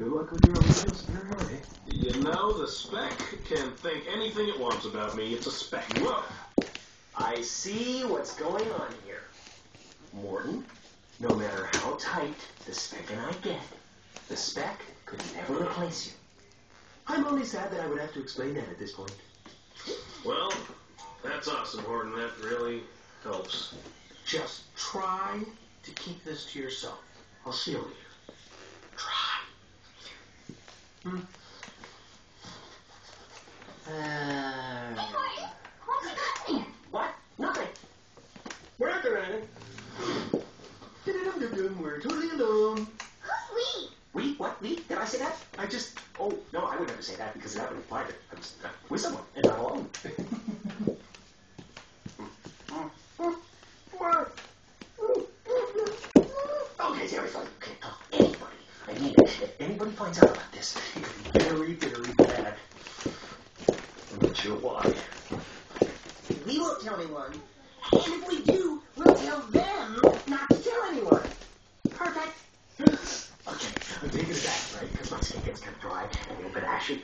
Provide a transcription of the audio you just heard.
Good luck with your original superiority. You know, the spec can think anything it wants about me. It's a spec. Whoa! I see what's going on here. Morton, no matter how tight the spec and I get, the spec could never replace you. I'm only sad that I would have to explain that at this point. Well, that's awesome, Horton. That really helps. Just try to keep this to yourself. I'll shield you. Try. What? Nothing. We're not doing anything. We're totally alone. Who's we? We? What? We? Did I say that? Oh, no, I would never say that because that would imply that I was with someone and not alone. Okay, seriously, you can't talk to anybody. I mean, if anybody finds out about this, it could be very, very bad. I'm not sure why. We won't tell anyone. And if we do, we'll tell them not to tell anyone. Perfect. Okay, I'm taking it back, right? Because my skin gets kind of dry, and a little bit ashy.